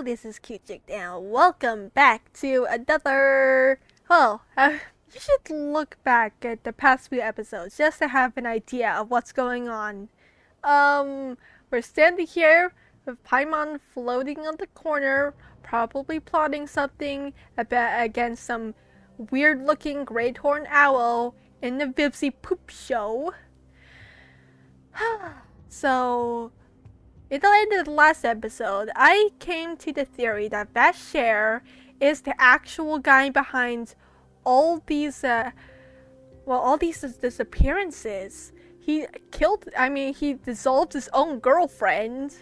this is Cute Chick and welcome back to another... you should look back at the past few episodes just to have an idea of what's going on. We're standing here with Paimon floating on the corner, probably plotting something against some weird-looking great horned owl in the Vipsy Poop Show. So... in the end of the last episode, I came to the theory that Vasher is the actual guy behind all these disappearances. He dissolved his own girlfriend,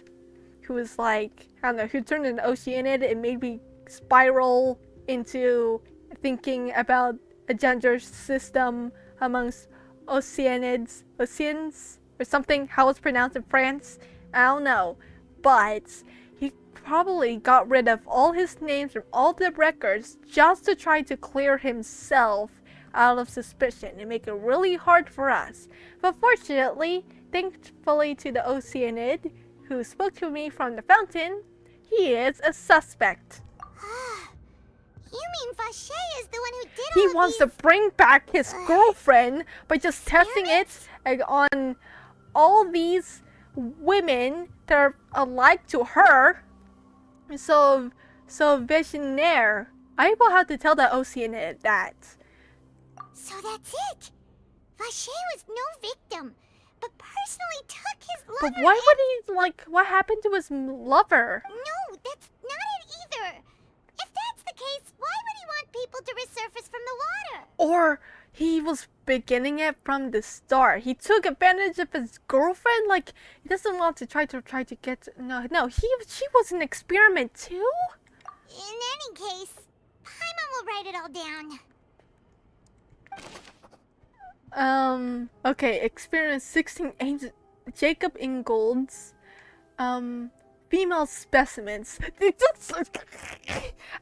who was like, I don't know, who turned an Oceanid and made me spiral into thinking about a gender system amongst Oceans, or something, how it's pronounced in France. I don't know, but he probably got rid of all his names from all the records just to try to clear himself out of suspicion and make it really hard for us. But fortunately, thankfully to the Oceanid who spoke to me from the fountain, he is a suspect. You mean Vasher is the one who did He all wants these... to bring back his girlfriend by just testing it on all these women that are alike to her. So Visionaire. I will have to tell the Oceanid that. So that's it. Vasher was no victim, but personally took his lover. But why would he, what happened to his lover? No, that's not it either. If that's the case, why would he want people to resurface from the water? Or he was beginning it from the start. He took advantage of his girlfriend. Like, he doesn't want to try to get... No, she was an experiment too? In any case, Paimon will write it all down. Okay, experiment 16 Jacob Ingold's, female specimens.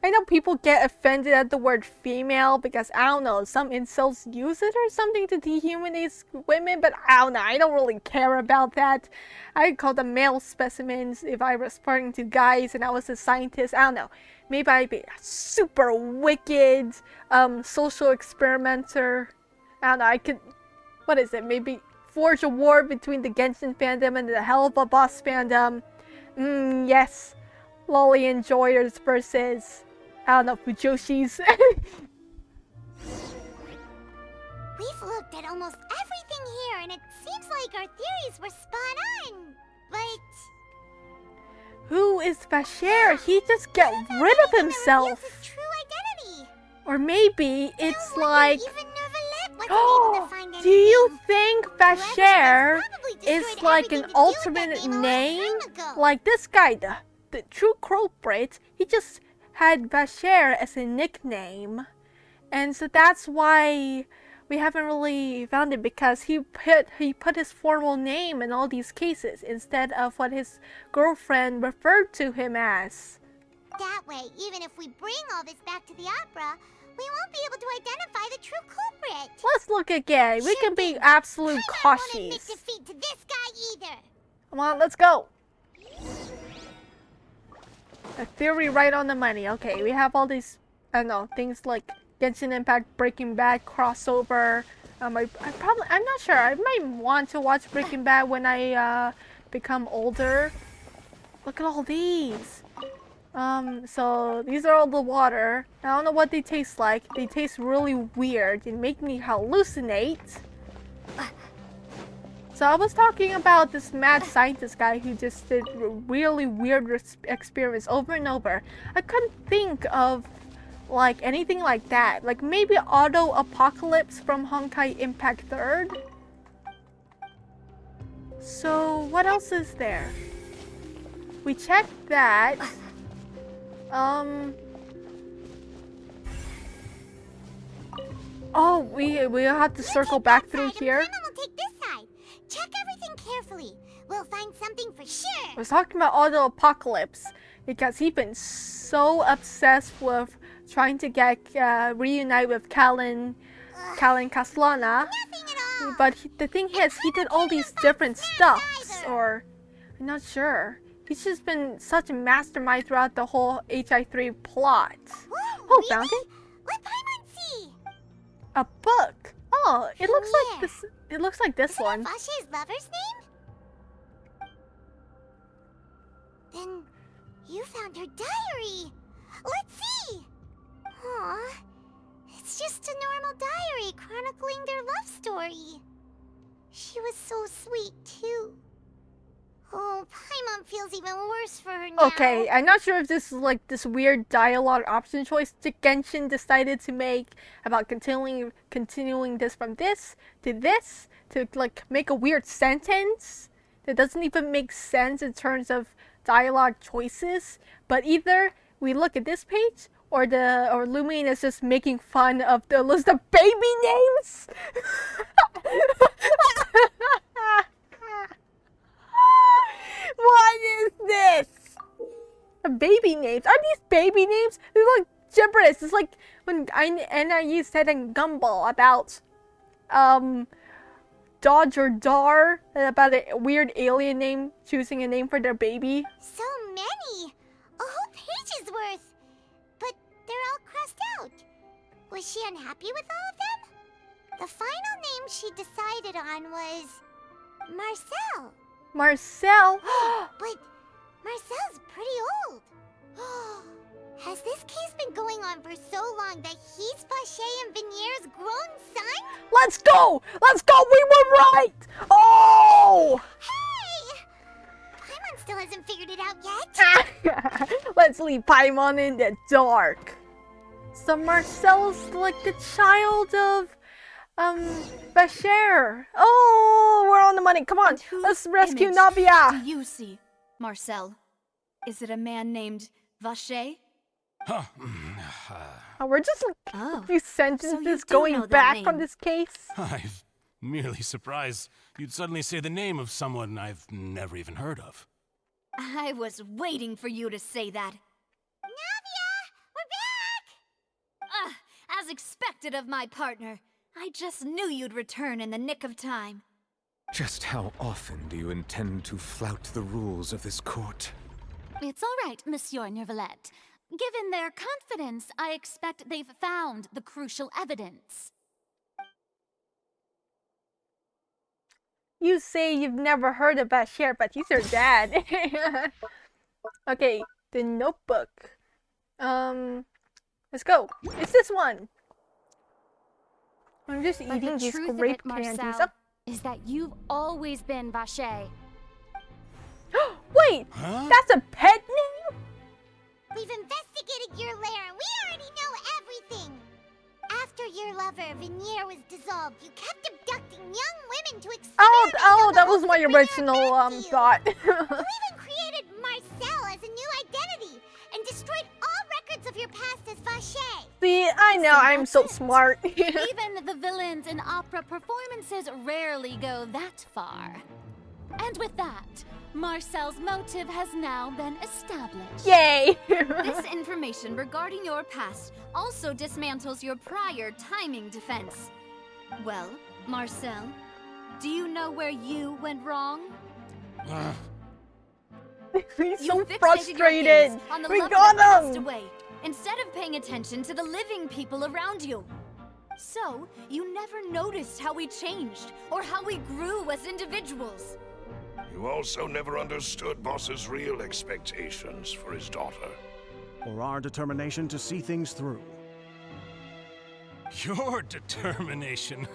I know people get offended at the word female because, I don't know, some incels use it or something to dehumanize women, but I don't know, I don't really care about that. I call them male specimens if I was referring to guys and I was a scientist. I don't know. Maybe I'd be a super wicked, social experimenter. I don't know, I could, what is it, maybe forge a war between the Genshin fandom and the Hell of a Boss fandom. Yes. Lolly enjoyers versus, I don't know, Fujoshis. We've looked at almost everything here, and it seems like our theories were spot on. But... who is Vasher? He just got rid of himself. His true identity. Or maybe it's No like... even Neuvillette wasn't able to find do you anything. think Whoever Vasher probably is destroyed like an everything to do with that alternate name a long name? time ago. Like this guy, the true culprit, he just had Vasher as a nickname. And so that's why we haven't really found it, because he put his formal name in all these cases instead of what his girlfriend referred to him as. That way, even if we bring all this back to the opera, we won't be able to identify the true culprit. Let's look again. We can be absolute Paimon won't admit cautious. defeat to this guy either. Come on, let's go. A theory right on the money. Okay, we have all these, I don't know, things like Genshin Impact, Breaking Bad crossover. I'm not sure. I might want to watch Breaking Bad when I become older. Look at all these. So these are all the water. I don't know what they taste like. They taste really weird and make me hallucinate. So I was talking about this mad scientist guy who just did really weird experiments over and over. I couldn't think of like anything like that. Like maybe Auto Apocalypse from Honkai Impact 3rd. So what else is there? We checked that. Oh, we'll have to circle back through here. Paimon will take this side. Check everything carefully. We'll find something for sure. I was talking about Auto Apocalypse because he's been so obsessed with trying to get reunite with Kallen Castellana. Nothing at all. But the thing is, he did all these different stuffs, or I'm not sure. He's just been such a mastermind throughout the whole HI3 plot. Whoa, Oh, really? found it? Let Paimon see. A book. Oh, it looks Yeah. like this. It looks like this Is it one. Vache's lover's name? Then you found her diary. Let's see. Aw, it's just a normal diary chronicling their love story. She was so sweet too. Oh, Paimon feels even worse for her now. Okay, I'm not sure if this is like this weird dialogue option choice Genshin decided to make about continuing this from this to like make a weird sentence that doesn't even make sense in terms of dialogue choices. But either we look at this page or Lumine is just making fun of the list of baby names. What is this? Baby names? Are these baby names? They're like gibberish. It's like when NIU said in Gumball about Dodge or Dar, about a weird alien name choosing a name for their baby. So many! A whole page's worth! But they're all crossed out. Was she unhappy with all of them? The final name she decided on was Marcel. Marcel? But Marcel's pretty old. Has this case been going on for so long that he's Vache and Venier's grown son? Let's go! Let's go! We were right! Oh! Hey! Paimon still hasn't figured it out yet. Let's leave Paimon in the dark. So Marcel's like the child of Bashir. Oh, we're on the money. Come on, And whose let's rescue image Nabia. Do you see, Marcel? Is it a man named Vache? Oh, we're just like Oh, a few so sentences you do going know that back name. from this case. I'm merely surprised you'd suddenly say the name of someone I've never even heard of. I was waiting for you to say that. Navia! We're back! As expected of my partner. I just knew you'd return in the nick of time. Just how often do you intend to flout the rules of this court? It's all right, Monsieur Neuvillette. Given their confidence, I expect they've found the crucial evidence. You say you've never heard of Bashir, but he's your dad. Okay, the notebook. Let's go. It's this one. I'm just But eating the these truth of grape it, Marcel, candies. is that you've always been Vache. Oh, wait, Huh? that's a pet name? We've investigated your lair and we already know everything. After your lover, Venier, was dissolved, you kept abducting young women to experiment Oh, on that the was my hopes of bringing original her back to you. thought. You even created Marcel as a new identity and destroyed all records of your past as Vache. See, I know, So I'm that's so it. smart. Even the villains in opera performances rarely go that far. And with that, Marcel's motive has now been established. Yay! This information regarding your past also dismantles your prior timing defense. Well, Marcel, do you know where you went wrong? He's You so fixated your frustrated. gaze on the We love got that passed him. away, instead of paying attention to the living people around you. So, you never noticed how we changed, or how we grew as individuals. You also never understood Boss's real expectations for his daughter. Or our determination to see things through. Your determination.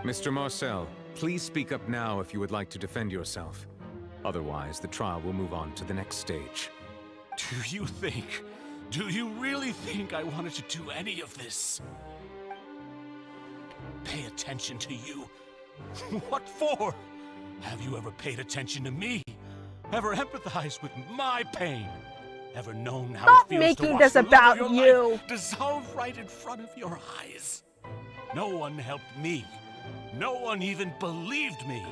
Mr. Marcel, please speak up now if you would like to defend yourself. Otherwise, the trial will move on to the next stage. Do you really think I wanted to do any of this? Pay attention to you? What for? Have you ever paid attention to me? Ever empathized with my pain? Ever known how Stop it feels making to watch this the love about of you. your life dissolve right in front of your eyes? No one helped me. No one even believed me.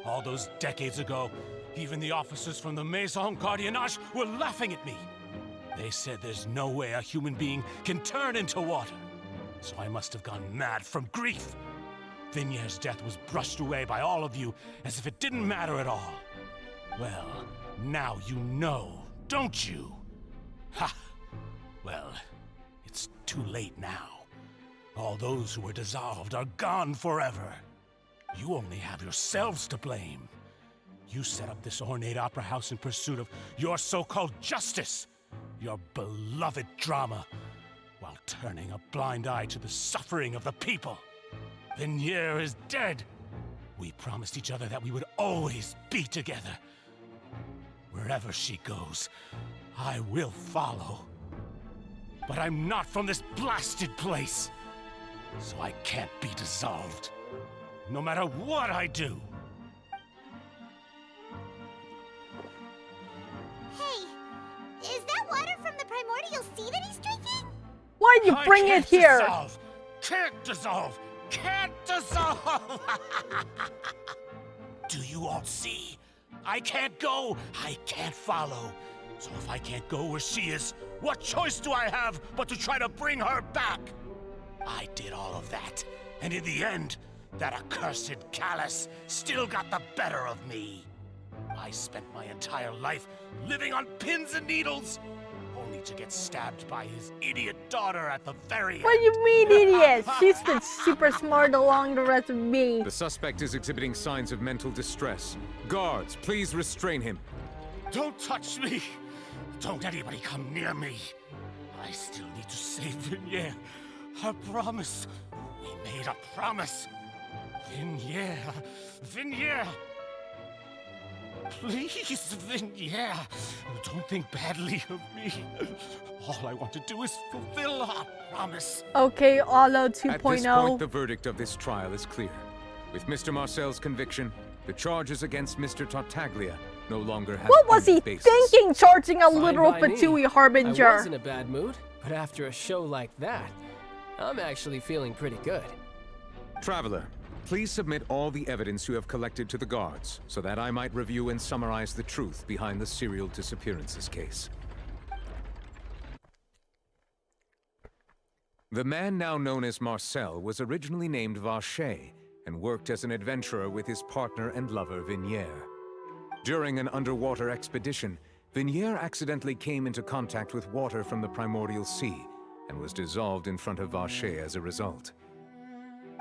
All those decades ago, even the officers from the Maison Gardiennage were laughing at me. They said there's no way a human being can turn into water. So I must have gone mad from grief. Vignier's death was brushed away by all of you as if it didn't matter at all. Well, now you know, don't you? Ha! Well, it's too late now. All those who were dissolved are gone forever. You only have yourselves to blame. You set up this ornate opera house in pursuit of your so-called justice, your beloved drama, while turning a blind eye to the suffering of the people. Vignier is dead. We promised each other that we would always be together. Wherever she goes, I will follow. But I'm not from this blasted place, so I can't be dissolved, no matter what I do. Hey, is that water from the primordial sea that he's drinking? Why'd you bring it here? Dissolve. Can't dissolve! Can't dissolve! Do you all see? I can't go, I can't follow. So if I can't go where she is, what choice do I have but to try to bring her back? I did all of that, and in the end, that accursed Callus still got the better of me. I spent my entire life living on pins and needles, only to get stabbed by his idiot daughter at the very end. What do you mean, idiot? She's been super smart along the rest of me. The suspect is exhibiting signs of mental distress. Guards, please restrain him. Don't touch me! Don't anybody come near me! I still need to save Vignier. Her promise. We made a promise. Vignier. Vignier! Please, Vignier. Don't think badly of me. All I want to do is fulfill our promise. Okay, Olo At this 2.0. point, the verdict of this trial is clear. With Mr. Marcel's conviction, the charges against Mr. Tartaglia no longer have What was any he basis. thinking, charging a Fine literal by me. Fatui I Harbinger? was in a bad mood, but after a show like that, I'm actually feeling pretty good. Traveler, please submit all the evidence you have collected to the guards, so that I might review and summarize the truth behind the serial disappearances case. The man now known as Marcel was originally named Vacher and worked as an adventurer with his partner and lover Vignier. During an underwater expedition, Vignier accidentally came into contact with water from the primordial sea and was dissolved in front of Vacher as a result.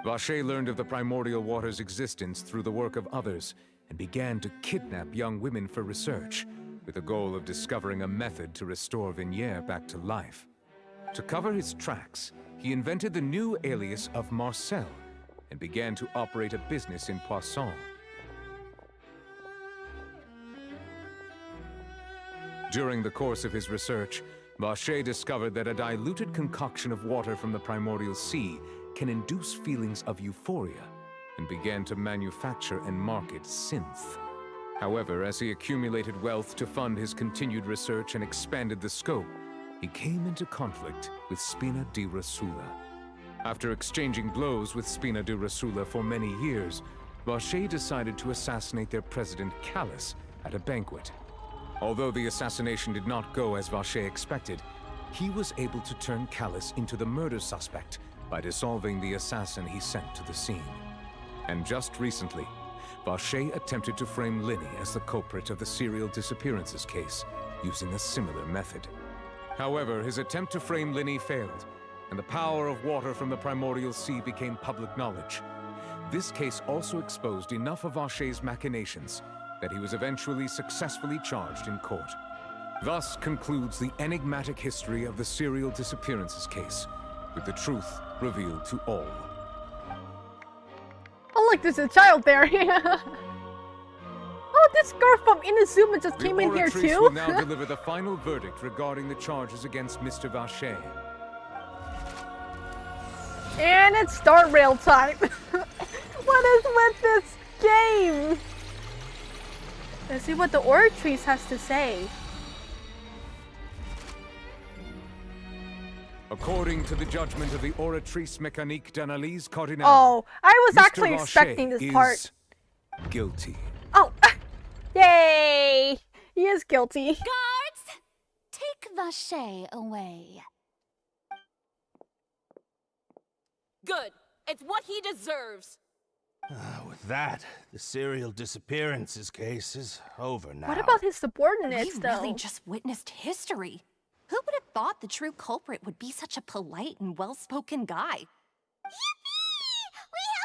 Vacher learned of the primordial water's existence through the work of others and began to kidnap young women for research, with the goal of discovering a method to restore Vignier back to life. To cover his tracks, he invented the new alias of Marcel and began to operate a business in Poisson. During the course of his research, Vacher discovered that a diluted concoction of water from the primordial sea can induce feelings of euphoria, and began to manufacture and market synth. However, as he accumulated wealth to fund his continued research and expanded the scope, he came into conflict with Spina di Rosula. After exchanging blows with Spina di Rosula for many years, Vacher decided to assassinate their president Callus at a banquet. Although the assassination did not go as Vacher expected, he was able to turn Callus into the murder suspect by dissolving the assassin he sent to the scene. And just recently, Vacher attempted to frame Linny as the culprit of the serial disappearances case, using a similar method. However, his attempt to frame Linny failed, and the power of water from the primordial sea became public knowledge. This case also exposed enough of Vacher's machinations that he was eventually successfully charged in court. Thus concludes the enigmatic history of the serial disappearances case, with the truth revealed to all. Oh look, there's a child there. Oh, this girl from Inazuma just came in here The Oratrice too? will now deliver the final verdict regarding the charges against Mr. Vacher. And it's start rail time. What is with this game? Let's see what the Oratrice has to say. According to the judgment of the Oratrice Mécanique d'Analyse Cardinal, Oh, I was Mr. actually Vacher expecting this is part. guilty. Oh, yay! He is guilty. Guards, take Vacher away. Good. It's what he deserves. With that, the serial disappearances case is over now. What about his subordinates, We though? really just witnessed history. Who would have thought the true culprit would be such a polite and well-spoken guy?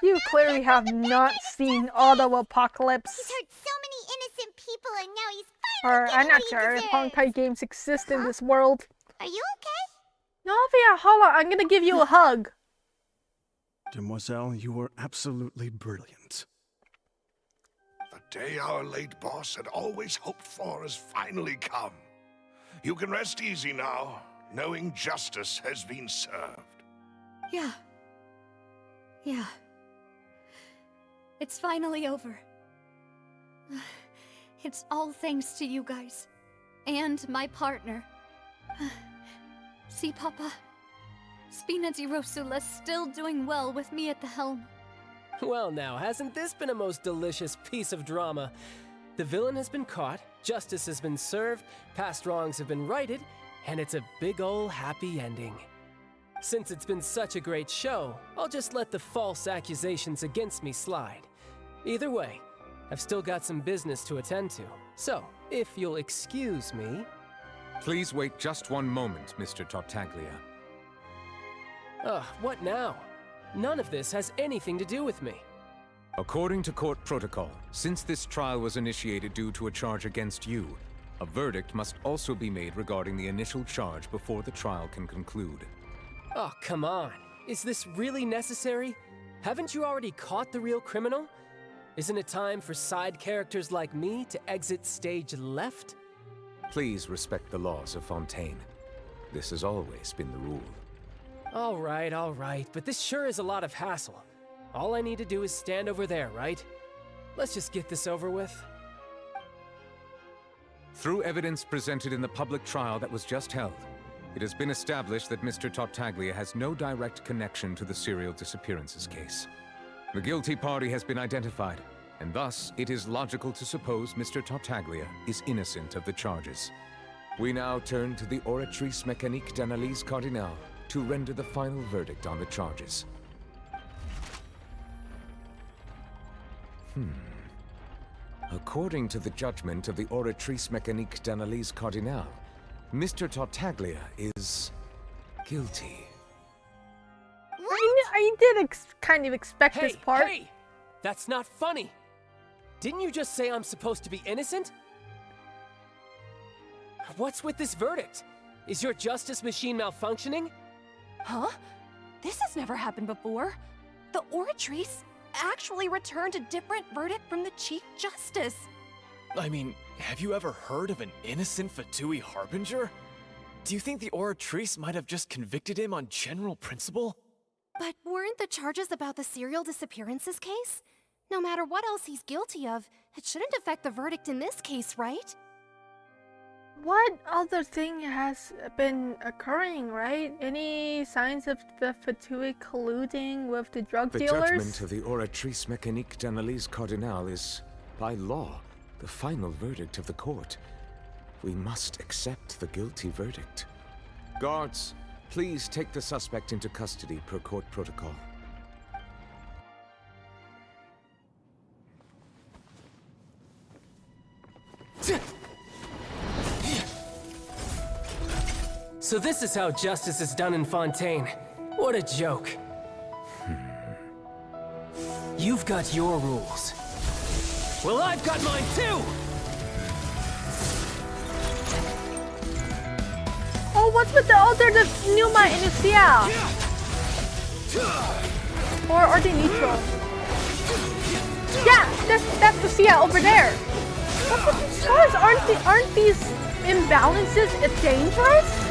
You clearly have not seen Auto Apocalypse. He's hurt so many innocent people, and now he's Or, finally I'm not getting sure what if he Honkai deserves. games exist in this world. Are you okay? Novia, hold on, I'm gonna give you a hug. Demoiselle, you were absolutely brilliant. The day our late boss had always hoped for has finally come. You can rest easy now, knowing justice has been served. Yeah. Yeah. It's finally over. It's all thanks to you guys. And my partner. See, Papa? Spina di Rosula's still doing well with me at the helm. Well now, hasn't this been a most delicious piece of drama? The villain has been caught, justice has been served, past wrongs have been righted, and it's a big ol' happy ending. Since it's been such a great show, I'll just let the false accusations against me slide. Either way, I've still got some business to attend to. So, if you'll excuse me... Please wait just one moment, Mr. Tartaglia. Ugh, what now? None of this has anything to do with me. According to court protocol, since this trial was initiated due to a charge against you, a verdict must also be made regarding the initial charge before the trial can conclude. Oh, come on. Is this really necessary? Haven't you already caught the real criminal? Isn't it time for side characters like me to exit stage left? Please respect the laws of Fontaine. This has always been the rule. All right, but this sure is a lot of hassle. All I need to do is stand over there, right? Let's just get this over with. Through evidence presented in the public trial that was just held, it has been established that Mr. Tartaglia has no direct connection to the serial disappearances case. The guilty party has been identified, and thus it is logical to suppose Mr. Tartaglia is innocent of the charges. We now turn to the Oratrice Mécanique d'Analyse Cardinale to render the final verdict on the charges. According to the judgment of the Oratrice Mécanique d'Analyse Cardinale, Mr. Tartaglia is guilty. I did kind of expect this part. Hey! That's not funny! Didn't you just say I'm supposed to be innocent? What's with this verdict? Is your justice machine malfunctioning? Huh? This has never happened before. The Oratrice actually returned a different verdict from the Chief Justice. I mean, have you ever heard of an innocent Fatui Harbinger? Do you think the Oratrice might have just convicted him on general principle? But weren't the charges about the serial disappearances case? No matter what else he's guilty of, it shouldn't affect the verdict in this case, right? What other thing has been occurring, right? Any signs of the Fatui colluding with the drug The dealers? judgment of the Oratrice Mécanique d'Analyse Cardinale is, by law, the final verdict of the court. We must accept the guilty verdict. Guards, please take the suspect into custody per court protocol. So this is how justice is done in Fontaine. What a joke. You've got your rules. Well, I've got mine too! Oh, what's with the other Numa Inicial? Or are they neutral? Yeah, that's the Cia over there. What's with these stars? Aren't these imbalances dangerous?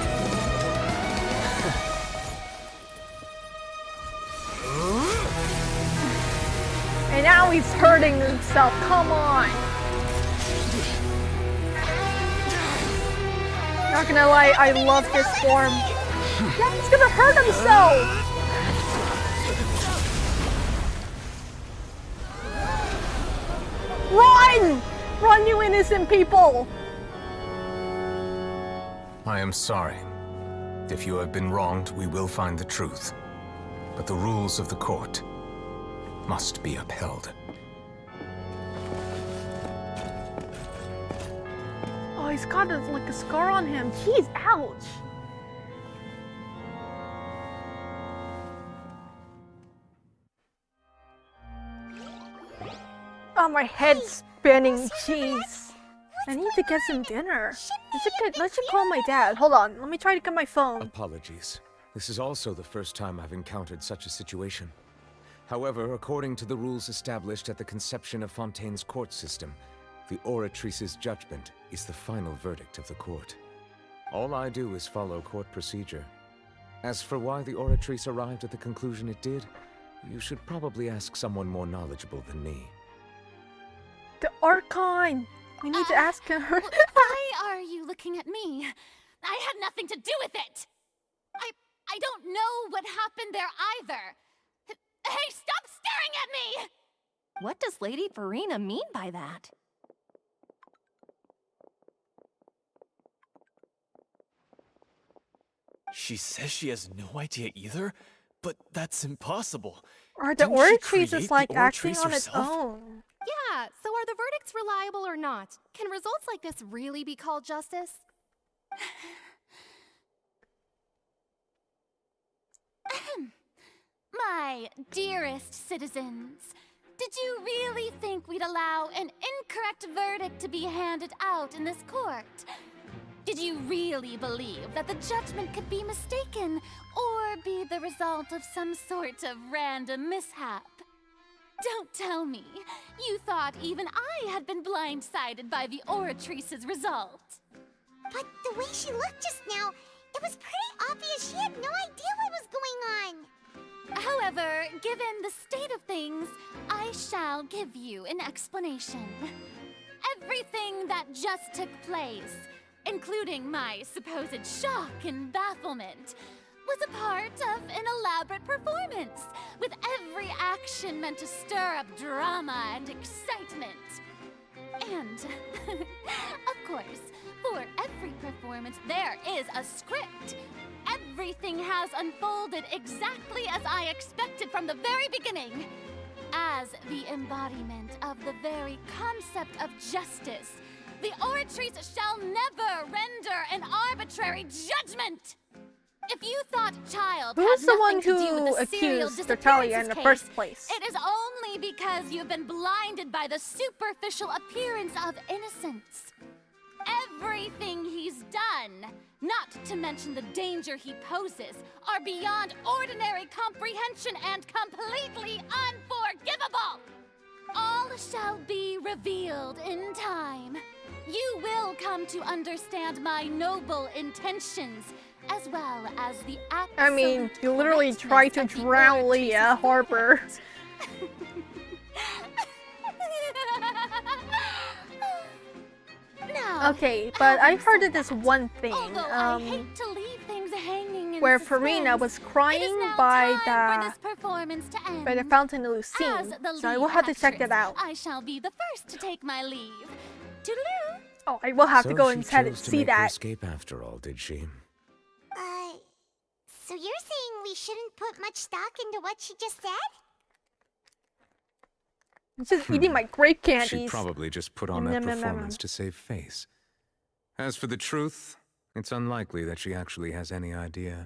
And now he's hurting himself. Come on. Not gonna lie, I love this form. Yeah, he's gonna hurt himself. Run! Run, you innocent people! I am sorry. If you have been wronged, we will find the truth. But the rules of the court, must be upheld. Oh, he's got like a scar on him. Jeez, ouch. Oh, my head's spinning. Jeez. I need to get some dinner. I should call my dad. Hold on. Let me try to get my phone. Apologies. This is also the first time I've encountered such a situation. However, according to the rules established at the conception of Fontaine's court system, the Oratrice's judgment is the final verdict of the court. All I do is follow court procedure. As for why the Oratrice arrived at the conclusion it did, you should probably ask someone more knowledgeable than me. The Archon! We need to ask her. Why are you looking at me? I had nothing to do with it! I don't know what happened there either! Hey, stop staring at me! What does Lady Furina mean by that? She says she has no idea either, but that's impossible. Or the Didn't she Oratrice is create like the acting Oratrice on its herself? own. Yeah, so are the verdicts reliable or not? Can results like this really be called justice? My dearest citizens, did you really think we'd allow an incorrect verdict to be handed out in this court? Did you really believe that the judgment could be mistaken or be the result of some sort of random mishap? Don't tell me you thought even I had been blindsided by the Oratrice's result. But the way she looked just now, it was pretty obvious she had no idea what was going on. However, given the state of things, I shall give you an explanation. Everything that just took place, including my supposed shock and bafflement, was a part of an elaborate performance, with every action meant to stir up drama and excitement. And, of course, for every performance, there is a script. Everything has unfolded exactly as I expected from the very beginning. As the embodiment of the very concept of justice, the Oratrice shall never render an arbitrary judgment! If you thought Child Who's had the one nothing to do with who the serial accused Natalia in the disappearances first case, place? it is only because you've been blinded by the superficial appearance of innocence. Everything he's done, not to mention the danger he poses, are beyond ordinary comprehension and completely unforgivable! All shall be revealed in time. You will come to understand my noble intentions, as well as the absolute I mean, you literally correctness tried to of the drown Leah Oratrice's Harper. Now, Okay, but I heard of this one thing, although I hate to leave things hanging in where suspense, Furina was it is crying now by time for the this performance to end. Fountain of As Lucine, the so I lead will have to check actress, that out. I shall be the first to take my leave. Toodaloo! Oh, I will have to go she inside and chose to see make her that. escape after all, did she? So you're saying we shouldn't put much stock into what she just said? I'm just eating my grape candies. She probably just put on that performance to save face. As for the truth, it's unlikely that she actually has any idea.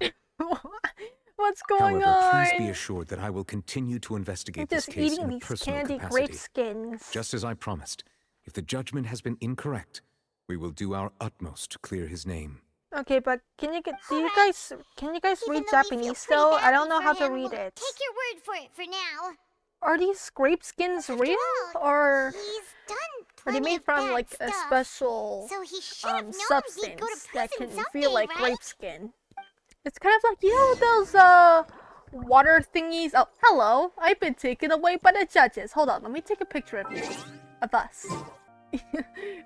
What's going However, on? please be assured that I will continue to I'm investigate this just case eating in a these personal candy capacity. grape skins. Just as I promised, if the judgment has been incorrect, we will do our utmost to clear his name. Okay, but can you Can read you guys Japanese though we feel though? pretty I don't badly know how for to him, read we'll it. Take your word for it for now. Are these grape skins real, or He's done are they plenty made of from bad like a stuff, special so he should have known he'd substance go to that prison can someday, feel like right? grape skin? It's kind of like, you know, those water thingies. Oh, hello! I've been taken away by the judges. Hold on, let me take a picture of you, of us.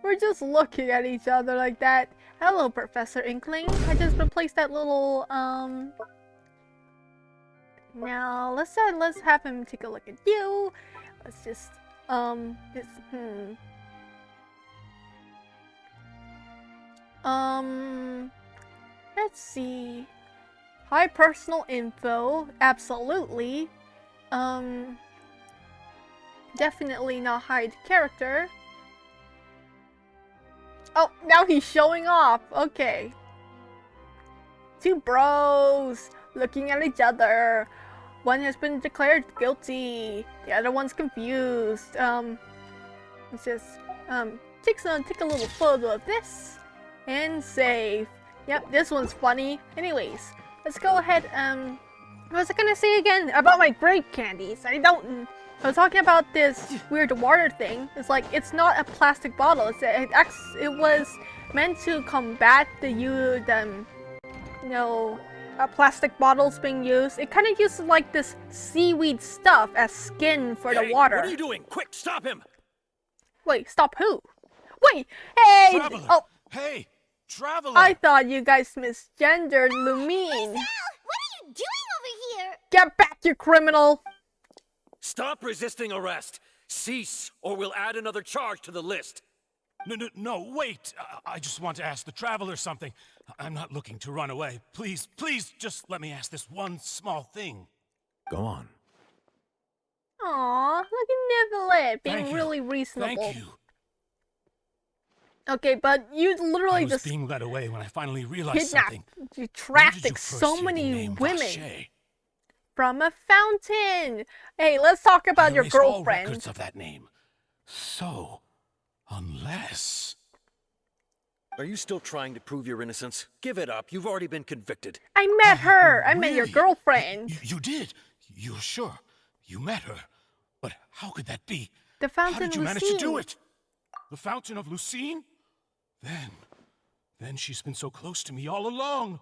We're just looking at each other like that. Hello, Professor Inkling. I just replaced that little Now let's have him take a look at you. Let's just let's see. High personal info, absolutely. definitely not hide character. Oh, now he's showing off. Okay. Two bros looking at each other. One has been declared guilty. The other one's confused. Let's just take a little photo of this and save. Yep, this one's funny. Anyways, let's go ahead. What was I gonna say again about my grape candies? I was talking about this weird water thing. It's like, it's not a plastic bottle. It was meant to combat plastic bottles being used. It kind of uses like this seaweed stuff as skin for the water. What are you doing? Quick, stop him! Wait, stop who? Wait, hey! Traveler. Oh, hey, Traveler! I thought you guys misgendered Lumine. What are you doing over here? Get back, you criminal! Stop resisting arrest! Cease, or we'll add another charge to the list. No, wait. I just want to ask the Traveler something. I'm not looking to run away. Please, just let me ask this one small thing. Go on. Aw, look at Nifflet being really reasonable. Thank you. Okay, but you literally I was just being led away when I finally realized kidnapped, something. you trafficked so many women from a fountain. Hey, let's talk about your erased all girlfriend. records of that name. So, unless... Are you still trying to prove your innocence? Give it up. You've already been convicted. I met her. I met your girlfriend. You did? You're sure? You met her? But how could that be? The fountain How did you manage Lucine. to do it? The fountain of Lucine? Then she's been so close to me all along.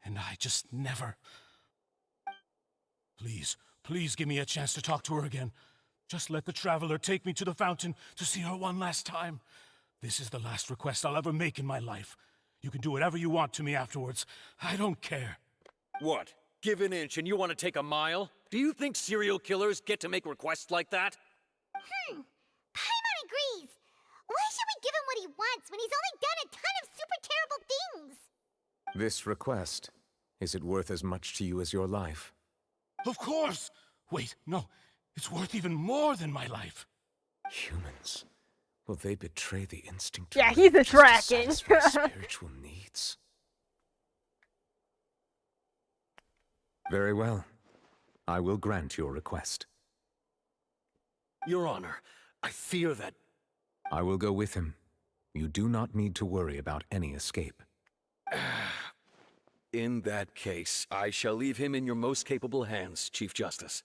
And I just never... Please give me a chance to talk to her again. Just let the Traveler take me to the fountain to see her one last time. This is the last request I'll ever make in my life. You can do whatever you want to me afterwards. I don't care. What? Give an inch and you want to take a mile? Do you think serial killers get to make requests like that? Paimon agrees. Why should we give him what he wants when he's only done a ton of super terrible things? This request, is it worth as much to you as your life? Of course! Wait, no. It's worth even more than my life. Humans. Will they betray the instinct? Yeah, he's a dragon. Spiritual needs. Very well. I will grant your request. Your Honor, I fear that... I will go with him. You do not need to worry about any escape. In that case, I shall leave him in your most capable hands, Chief Justice.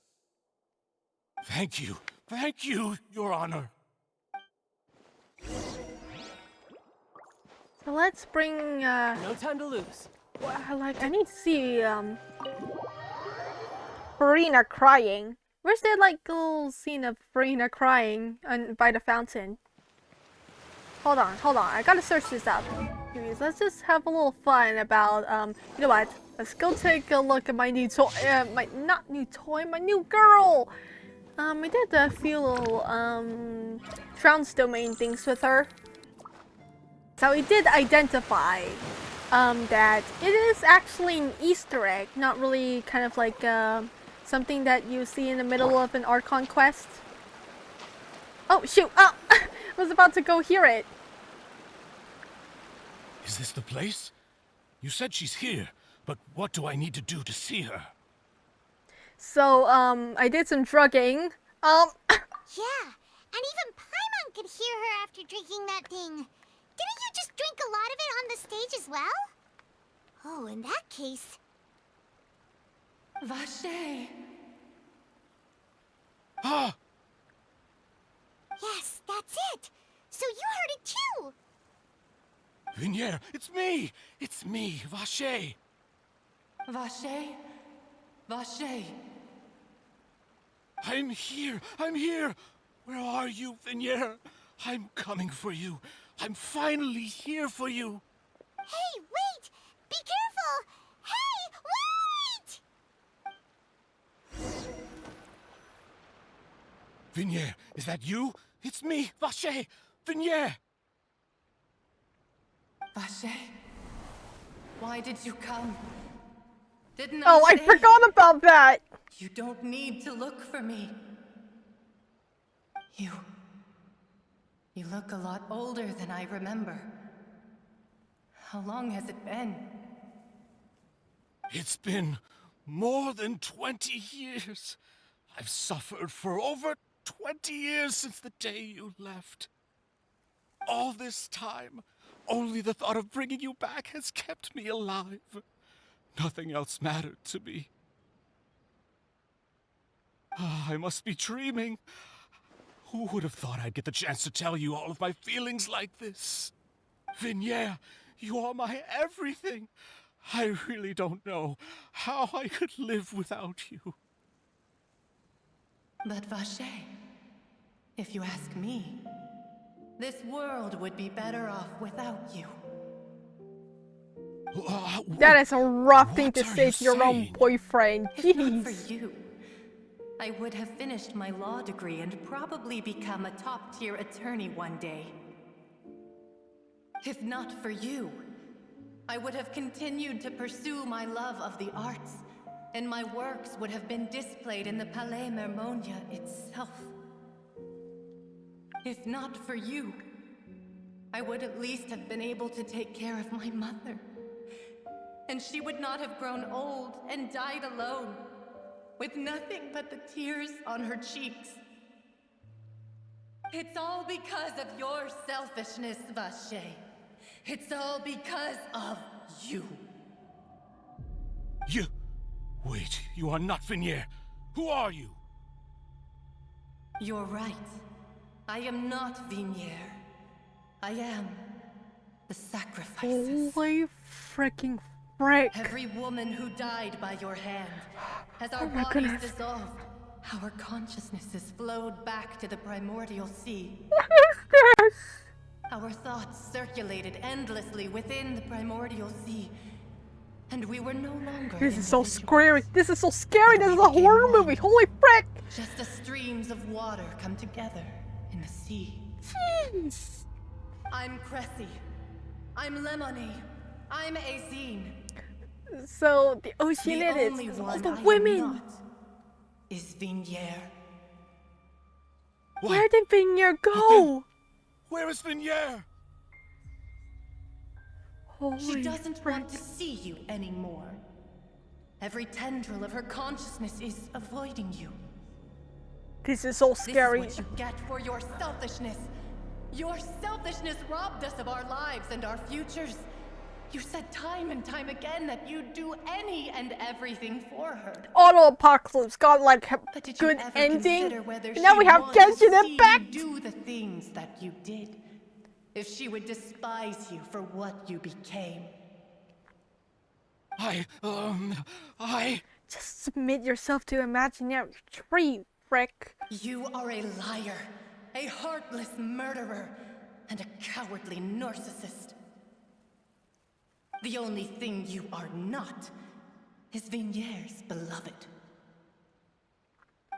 Thank you, Your Honor. So let's bring, No time to lose. I need to see, Farina crying. Where's that, little scene of Farina crying by the fountain? Hold on. I gotta search this up. Anyways, let's just have a little fun about, you know what? Let's go take a look at my new toy, my new girl! I did a few little, Trounce domain things with her. So we did identify, that it is actually an Easter egg, not really kind of like, something that you see in the middle of an Archon quest. Oh, shoot! Oh! I was about to go hear it. Is this the place? You said she's here, but what do I need to do to see her? So, I did some drugging. Yeah, and even Paimon could hear her after drinking that thing. Didn't you just drink a lot of it on the stage as well? Oh, in that case... Vache. Ah! Yes, that's it! So you heard it too! Vinier, it's me! It's me, Vache! Vache? Vache. I'm here! Where are you, Vinier? I'm coming for you. I'm finally here for you. Hey, wait! Be careful! Hey, wait! Vinier, is that you? It's me, Vache! Vinier! Vache? Why did you come? Didn't Oh, I say forgot about that! you don't need to look for me? You look a lot older than I remember. How long has it been? It's been more than 20 years. I've suffered for over 20 years since the day you left. All this time, only the thought of bringing you back has kept me alive. Nothing else mattered to me. I must be dreaming. Who would have thought I'd get the chance to tell you all of my feelings like this? Vignere, you are my everything. I really don't know how I could live without you. But Vacher, if you ask me, this world would be better off without you. That is a rough thing to say to your own boyfriend. If not for you, I would have finished my law degree and probably become a top-tier attorney one day. If not for you, I would have continued to pursue my love of the arts, and my works would have been displayed in the Palais Mermonia itself. If not for you, I would at least have been able to take care of my mother. And she would not have grown old and died alone, with nothing but the tears on her cheeks. It's all because of your selfishness, Vacher. It's all because of you. You... Wait, you are not Vignere. Who are you? You're right. I am not Vignere. I am the sacrifices. Holy freaking frick. Every woman who died by your hand. As our my bodies goodness. dissolved, our consciousnesses flowed back to the primordial sea. What is this? Our thoughts circulated endlessly within the primordial sea, and we were no longer This is so scary. This is so scary. This is a horror movie. Holy frick. just as streams of water come together in the sea. Jeez. I'm Cressy. I'm Lemony. I'm Azine. So the The Oceanids only is all one the I am women. not is Vignere. Where did Vignere go? Where is Vignere? She doesn't want to see you anymore. Every tendril of her consciousness is avoiding you. This is so scary. This is what you get for your selfishness. Your selfishness robbed us of our lives and our futures. You said time and time again that you'd do any and everything for her. Auto Apocalypse got like a But did good you ever ending. consider whether And now we she'd have want to Genshin see Impact. you do the things that you did? If she would despise you for what you became? Just submit yourself to imaginary tree, frick. You are a liar, a heartless murderer, and a cowardly narcissist. The only thing you are not is Vignere's beloved.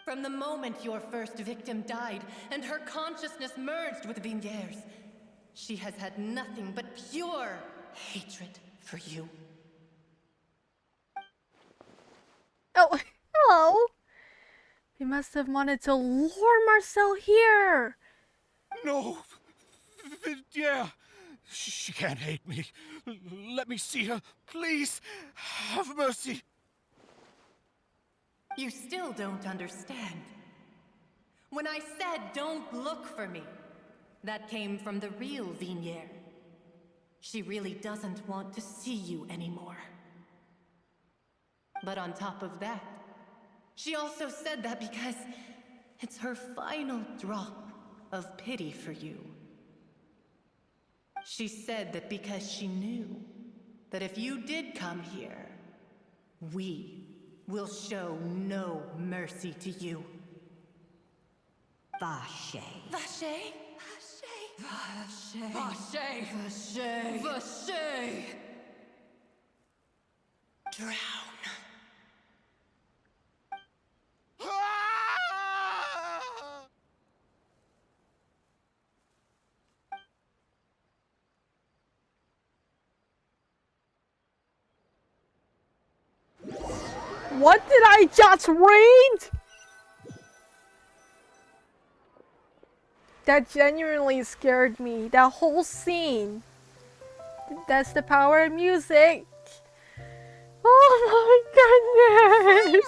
From the moment your first victim died and her consciousness merged with Vignere's, she has had nothing but pure hatred for you. Oh, hello. We must have wanted to lure Marcel here. No. Yeah. She can't hate me. Let me see her. Please. Have mercy. You still don't understand. When I said don't look for me, that came from the real Vignere. She really doesn't want to see you anymore. But on top of that, she also said that because it's her final drop of pity for you. She said that because she knew that if you did come here, we will show no mercy to you. Vacher. Vacher? Vacher? Vacher? Vacher? Vacher? Drown. What did I just read? That genuinely scared me. That whole scene. That's the power of music. Oh my goodness! Finally, we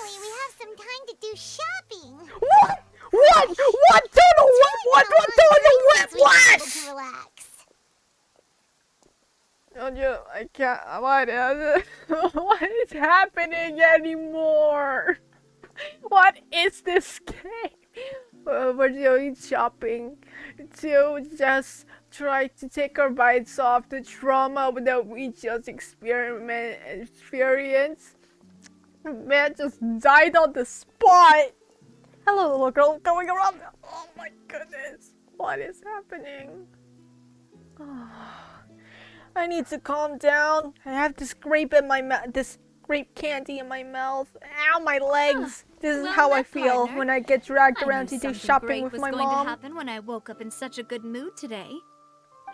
have some time to do shopping. What? What? What? Turtle whip? What? Turtle whip? What? To relax. Oh, yeah, I can't. What is happening anymore? What is this game? We're doing shopping to just try to take our minds off the trauma that we just experience. Man just died on the spot. Hello, little girl going around. Oh my goodness. What is happening? I need to calm down. I have this grape in my mouth. This grape candy in my mouth. Ow, my legs. This is Well how I met, feel partner. when I get dragged I around knew to do something shopping great with was my going mom. to happen when I woke up in such a good mood today.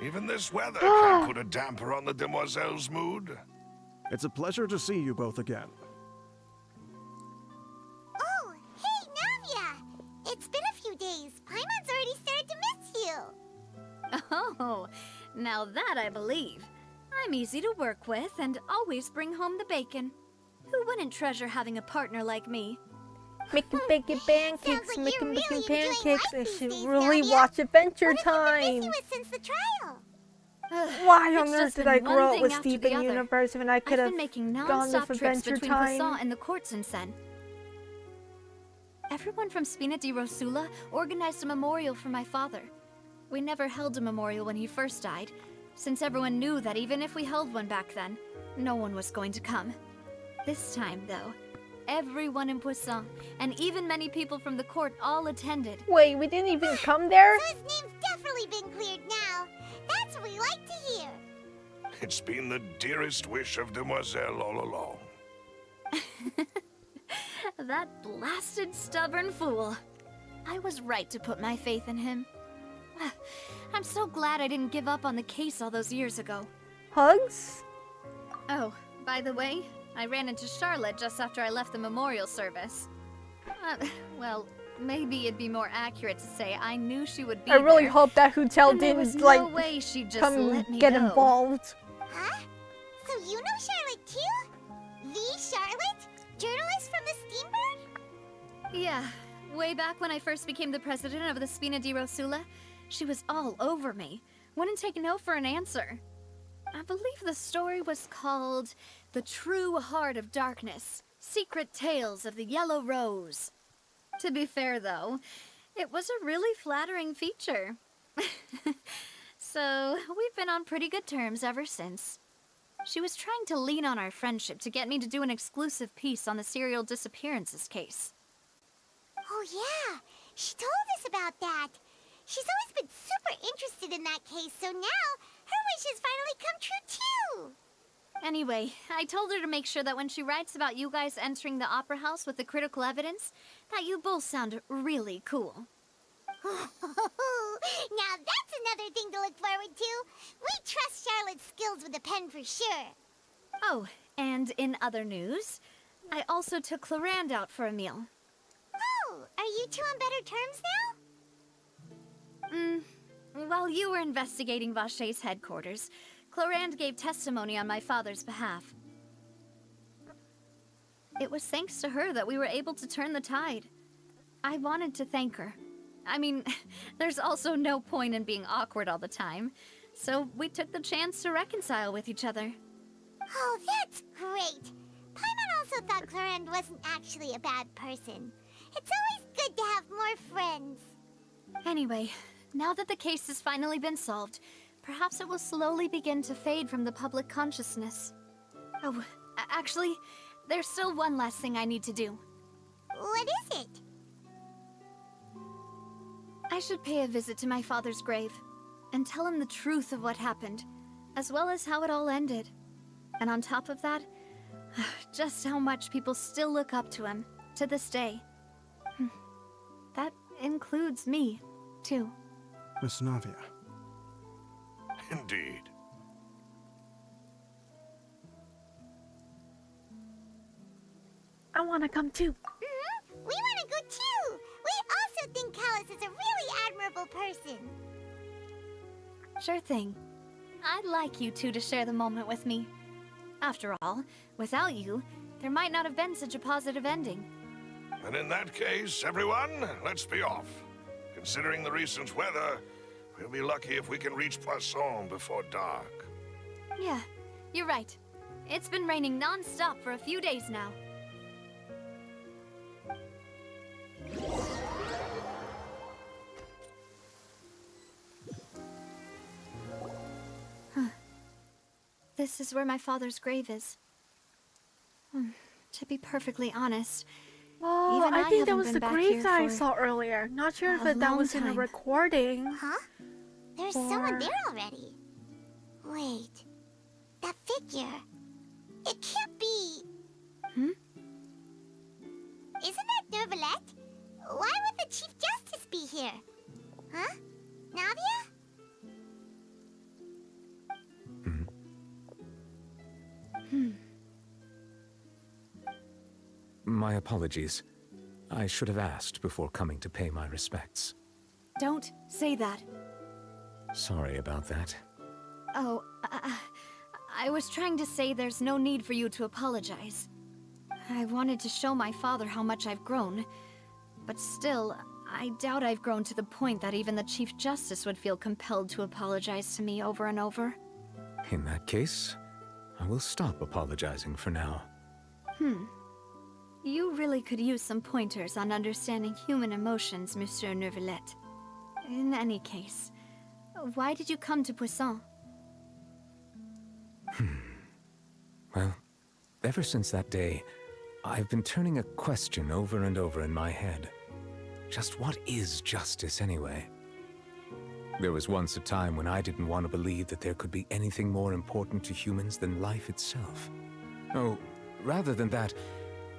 Even this weather can put a damper on the demoiselle's mood. It's a pleasure to see you both again. Oh, hey, Navia! It's been a few days. Paimon's already started to miss you. Oh, now that I believe. I'm easy to work with and always bring home the bacon. Who wouldn't treasure having a partner like me? Making bacon pancakes, like making you're bacon really enjoying pancakes. I life these should days, really Navia. watch Adventure What have you been Time. busy with since the trial? Why on It's earth just did been I one grow up thing with after Steven the other. Universe when I could I've have been making gone non-stop with trips Adventure between Time? Poisson and the court since then. Everyone from Spina di Rosula organized a memorial for my father. We never held a memorial when he first died, since everyone knew that even if we held one back then, no one was going to come. This time, though, everyone in Poisson, and even many people from the court, all attended. Wait, we didn't even come there? So his name's definitely been cleared now. That's what we like to hear. It's been the dearest wish of Demoiselle all along. That blasted stubborn fool. I was right to put my faith in him. I'm so glad I didn't give up on the case all those years ago. Hugs? Oh, by the way, I ran into Charlotte just after I left the memorial service. Well, maybe it'd be more accurate to say I knew she would be I really there, hope that hotel and there was didn't, no like, way she'd just come let me get go. involved. Huh? So you know Charlotte too? The Charlotte? Journalist from the Steambird? Yeah, way back when I first became the president of the Spina di Rosula, she was all over me. Wouldn't take no for an answer. I believe the story was called The True Heart of Darkness, Secret Tales of the Yellow Rose. To be fair, though, it was a really flattering feature. So, we've been on pretty good terms ever since. She was trying to lean on our friendship to get me to do an exclusive piece on the serial disappearances case. Oh yeah, she told us about that. She's always been super interested in that case, so now her wish has finally come true too. Anyway, I told her to make sure that when she writes about you guys entering the opera house with the critical evidence, that you both sound really cool. Now that's another thing to look forward to. We trust Charlotte's skills with a pen for sure. Oh, and in other news, I also took Clorand out for a meal. Oh, are you two on better terms now? While you were investigating Vachey's headquarters, Clorand gave testimony on my father's behalf. It was thanks to her that we were able to turn the tide. I wanted to thank her. I mean, there's also no point in being awkward all the time, so we took the chance to reconcile with each other. Oh, that's great. Paimon also thought Clorand wasn't actually a bad person. It's always good to have more friends. Anyway, now that the case has finally been solved, perhaps it will slowly begin to fade from the public consciousness. Oh, actually, there's still one last thing I need to do. What is it? I should pay a visit to my father's grave and tell him the truth of what happened, as well as how it all ended. And on top of that, just how much people still look up to him to this day. That includes me, too. Miss Navia. Indeed. I want to come too. We want to go too. We also think Callus is a really admirable adorable person. Sure thing. I'd like you two to share the moment with me. After all, without you, there might not have been such a positive ending. And in that case, everyone, let's be off. Considering the recent weather, we'll be lucky if we can reach Poisson before dark. Yeah, you're right. It's been raining non-stop for a few days now. This is where my father's grave is. To be perfectly honest, Oh, even I think that haven't was been the back grave here that I for saw earlier. Not sure if a that long was in a time. recording. Huh? There's someone there already. Wait. That figure. It can't be. Isn't that Neuvillette? Why would the Chief Justice be here? Huh? Navia? My apologies. I should have asked before coming to pay my respects. Don't say that. Sorry about that. Oh, I was trying to say there's no need for you to apologize. I wanted to show my father how much I've grown, but still, I doubt I've grown to the point that even the Chief Justice would feel compelled to apologize to me over and over. In that case, I will stop apologizing for now. You really could use some pointers on understanding human emotions, Monsieur Neuvillette. In any case, why did you come to Poisson? Well, ever since that day, I've been turning a question over and over in my head. Just what is justice anyway? There was once a time when I didn't want to believe that there could be anything more important to humans than life itself. Oh, rather than that,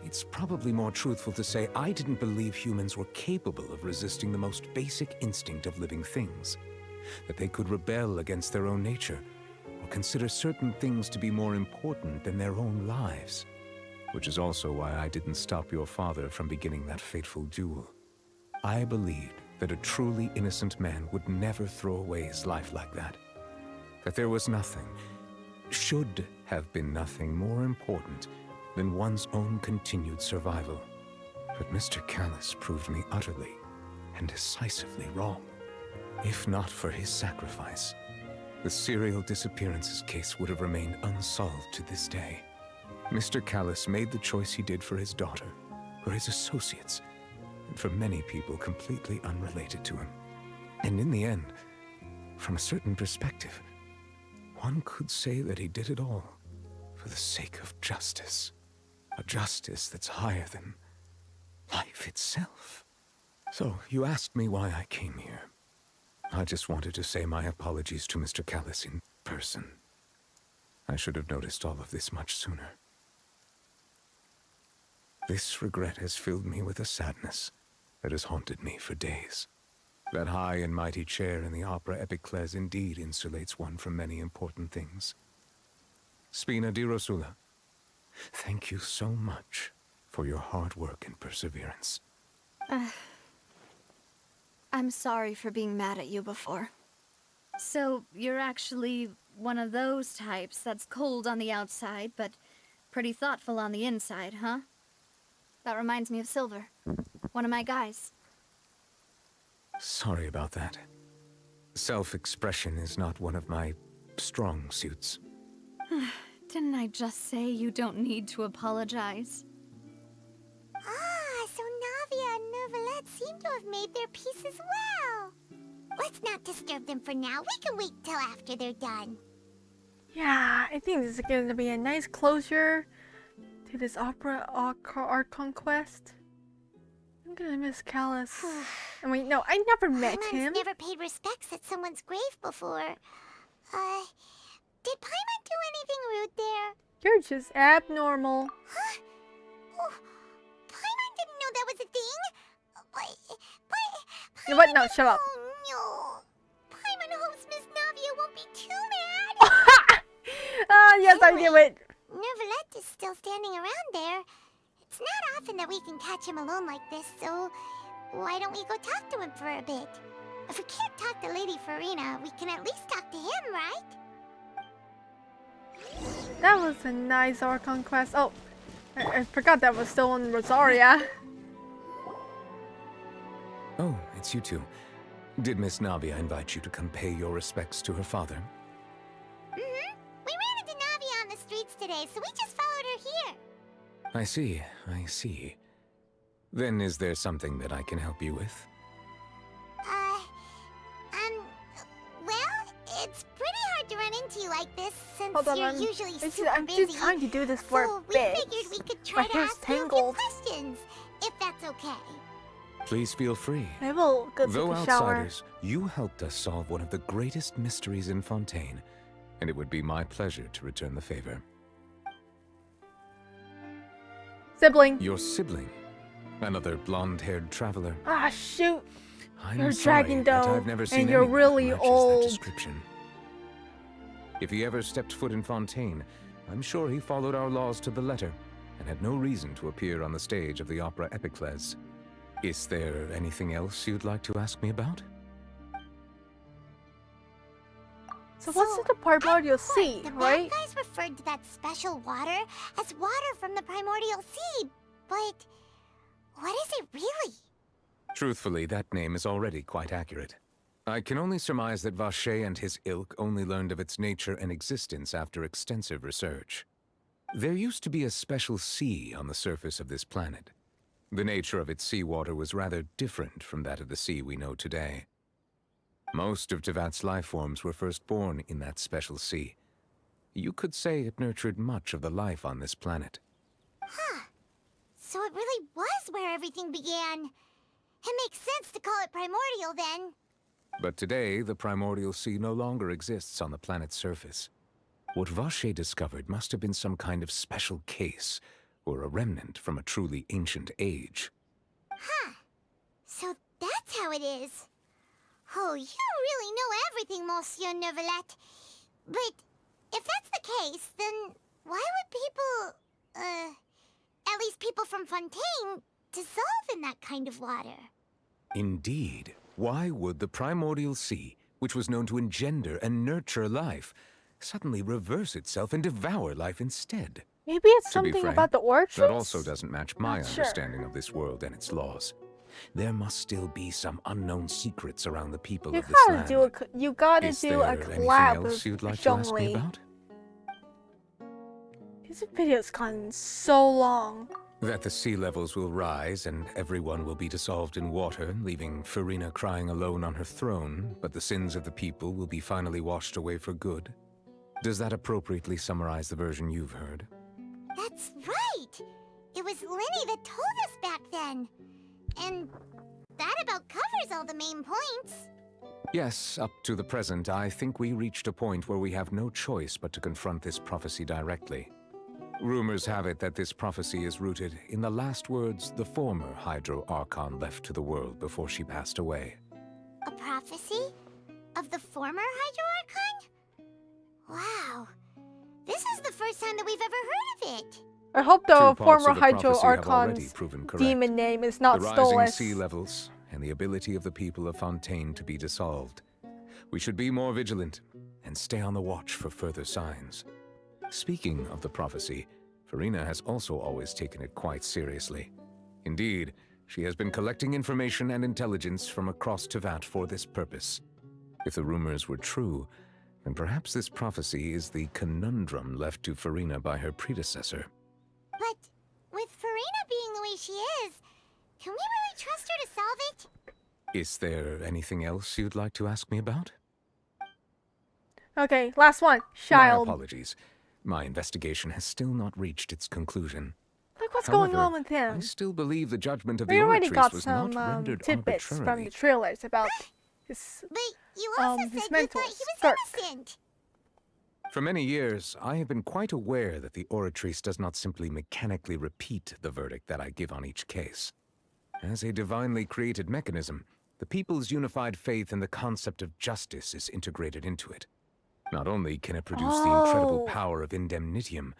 it's probably more truthful to say I didn't believe humans were capable of resisting the most basic instinct of living things. That they could rebel against their own nature, or consider certain things to be more important than their own lives. Which is also why I didn't stop your father from beginning that fateful duel. I believed that a truly innocent man would never throw away his life like that. That there was nothing, should have been nothing more important than one's own continued survival. But Mr. Callis proved me utterly and decisively wrong. If not for his sacrifice, the serial disappearances case would have remained unsolved to this day. Mr. Callis made the choice he did for his daughter, for his associates, and for many people completely unrelated to him. And in the end, from a certain perspective, one could say that he did it all for the sake of justice. A justice that's higher than life itself. So, you asked me why I came here. I just wanted to say my apologies to Mr. Callis in person. I should have noticed all of this much sooner. This regret has filled me with a sadness that has haunted me for days. That high and mighty chair in the Opera Epiclese indeed insulates one from many important things. Spina di Rosula, thank you so much for your hard work and perseverance. I'm sorry for being mad at you before. So, you're actually one of those types that's cold on the outside, but pretty thoughtful on the inside, huh? That reminds me of Silver, one of my guys. Sorry about that. Self-expression is not one of my strong suits. Didn't I just say you don't need to apologize? Ah, so Navia and Neuvillette seem to have made their peace as well. Let's not disturb them for now. We can wait till after they're done. Yeah, I think this is going to be a nice closure to this opera art conquest. I'm gonna miss Callis. I mean, no, I never met him. Never paid respects at someone's grave before. Did Paimon do anything rude there? You're just abnormal. Huh? Oh, Paimon didn't know that was a thing. But What? No, shut up. Oh no. Paimon hopes Miss Navia won't be too mad. Ah, yes, Anyway, I knew it. Neuvillette is still standing around there. It's not often that we can catch him alone like this, so why don't we go talk to him for a bit? If we can't talk to Lady Farina, we can at least talk to him, right? That was a nice Archon quest. Oh, I forgot that was still in Rosaria. Oh, it's you two. Did Miss Navia invite you to come pay your respects to her father? Mm-hmm. We ran into Navia on the streets today, so we just followed her here. I see, I see. Then is there something that I can help you with? Well, it's pretty hard to run into you like this since Hold on, you're I'm usually just busy. trying to do this for So a we bit. figured we could My try to hair's ask you a few tangled. questions, if that's okay. Please feel free. I will go take Though a shower. outsiders, you helped us solve one of the greatest mysteries in Fontaine, and it would be my pleasure to return the favor. Sibling. Your sibling, another blonde-haired traveler. Ah, shoot. I'm You're sorry, dragging but though, I've never seen and you're anyone really who matches old. that description. If he ever stepped foot in Fontaine, I'm sure he followed our laws to the letter, and had no reason to appear on the stage of the opera Epicles. Is there anything else you'd like to ask me about? So what's the Primordial Sea, The right? bad guys referred to that special water as water from the Primordial Sea, but what is it really? Truthfully, that name is already quite accurate. I can only surmise that Vacher and his ilk only learned of its nature and existence after extensive research. There used to be a special sea on the surface of this planet. The nature of its seawater was rather different from that of the sea we know today. Most of Tevat's life forms were first born in that special sea. You could say it nurtured much of the life on this planet. Huh. So it really was where everything began. It makes sense to call it primordial then. But today, the Primordial Sea no longer exists on the planet's surface. What Vacher discovered must have been some kind of special case, or a remnant from a truly ancient age. Huh. So that's how it is. Oh, you really know everything, Monsieur Neuvillette. But if that's the case, then why would people, at least people from Fontaine, dissolve in that kind of water? Indeed. Why would the Primordial Sea, which was known to engender and nurture life, suddenly reverse itself and devour life instead? Maybe it's To be something frank, about the orchards? that also doesn't match my Not sure. understanding of this world and its laws. There must still be some unknown secrets around the people You of this gotta land. do you gotta Is do there a anything collab else with you'd like to ask me Zhongli. about? This video's gone so long. That the sea levels will rise and everyone will be dissolved in water, leaving Farina crying alone on her throne, but the sins of the people will be finally washed away for good. Does that appropriately summarize the version you've heard? That's right! It was Linny that told us back then. And that about covers all the main points. Yes, up to the present, I think we reached a point where we have no choice but to confront this prophecy directly. Rumors have it that this prophecy is rooted in the last words the former Hydro Archon left to the world before she passed away. A prophecy? Of the former Hydro Archon? Wow. This is the first time that we've ever heard of it. I hope the Two parts former of the Hydro prophecy have already Archon's proven correct. demon name is not the rising Stolas. sea levels and the ability of the people of Fontaine to be dissolved. We should be more vigilant and stay on the watch for further signs. Speaking of the prophecy, Farina has also always taken it quite seriously. Indeed, she has been collecting information and intelligence from across Tevat for this purpose. If the rumors were true, then perhaps this prophecy is the conundrum left to Farina by her predecessor. But with Farina being the way she is, can we really trust her to solve it? Is there anything else you'd like to ask me about? Okay, last one. My Child. apologies. My investigation has still not reached its conclusion. Like, what's However, going on with him? I still believe the judgment of We the already Oratrice got was some not rendered tidbits from arbitrarily. the trailers about his, But you also his said you mentor, thought he was Skirk. innocent. For many years, I have been quite aware that the Oratrice does not simply mechanically repeat the verdict that I give on each case. As a divinely created mechanism, the people's unified faith in the concept of justice is integrated into it. Not only can it produce the incredible Oh. power of indemnitium,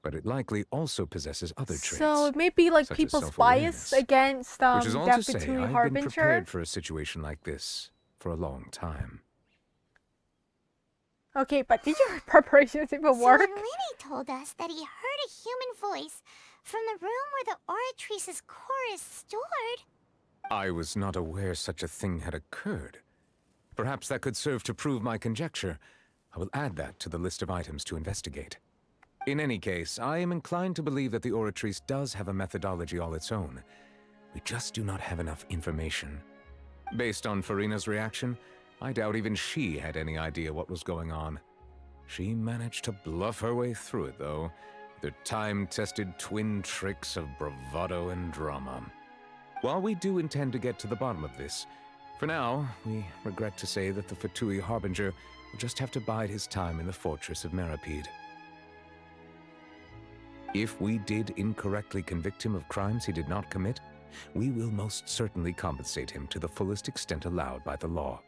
but it likely also possesses other traits. So it may be like such as people's bias self-awareness. against Which is all to say, Deputy I've been Harbinger. prepared for a situation like this for a long time. Okay, but did your preparations even So work? when Lenny told us that he heard a human voice from the room where the Oratrice's core is stored, I was not aware such a thing had occurred. Perhaps that could serve to prove my conjecture. I will add that to the list of items to investigate. In any case, I am inclined to believe that the Oratrice does have a methodology all its own. We just do not have enough information. Based on Furina's reaction, I doubt even she had any idea what was going on. She managed to bluff her way through it, though, with her time-tested twin tricks of bravado and drama. While we do intend to get to the bottom of this, for now, we regret to say that the Fatui Harbinger will just have to bide his time in the fortress of Meripede. If we did incorrectly convict him of crimes he did not commit, we will most certainly compensate him to the fullest extent allowed by the law.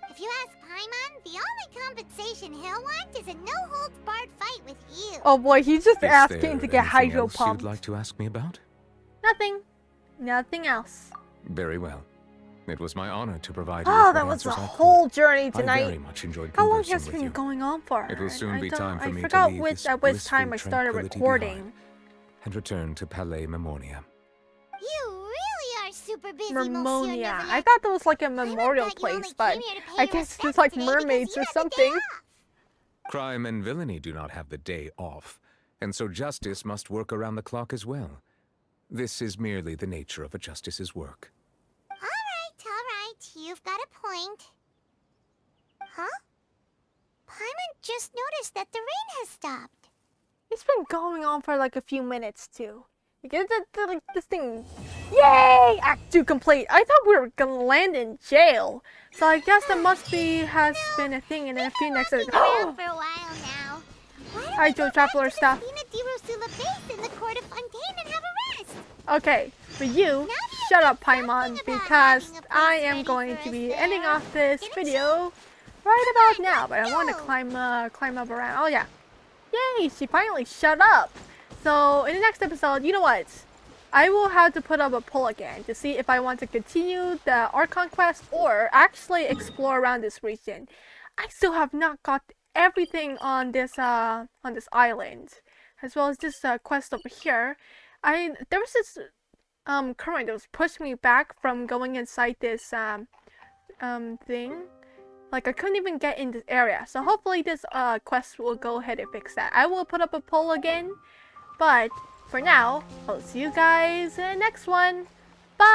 if you ask Paimon, the only compensation he'll want is a no-holds-barred fight with you. Oh boy, he's just Is asking there to get anything hydro else pumped. you'd like to ask me about? Nothing. Nothing else. Very well. It was my honor to provide you Oh, with that what was the answers I could. whole journey I tonight. very much enjoyed How long conversing has it with been you. going on for? It will soon be time for me to forgot leave which this at which time blissful I started tranquility recording. behind and return to Palais Mermonia. You really are super busy, Mermonia. I thought that was like a memorial place, but I guess it's like mermaids or something. Crime and villainy do not have the day off, and so justice must work around the clock as well. This is merely the nature of a justice's work. Alright, you've got a point. Huh? Paimon just noticed that the rain has stopped. It's been going on for like a few minutes too. You get like this thing. Yay! Act 2 complete. I thought we were gonna land in jail. So I guess that must be has been a thing in a few next episodes. For a while now. Alright, Joe Traveler stuff. Spina di Rosula base in the court of Fontaine and have a rest. Okay, but you, shut up, Paimon, because I am going to be ending off this video right about now. But I want to climb up around. Oh yeah, yay! She finally shut up. So in the next episode, you know what? I will have to put up a poll again to see if I want to continue the Archon quest or actually explore around this region. I still have not got everything on this island, as well as this quest over here. There was this current that was pushing me back from going inside this thing. Like I couldn't even get in this area. So hopefully this quest will go ahead and fix that. I will put up a poll again, but for now, I'll see you guys in the next one. Bye!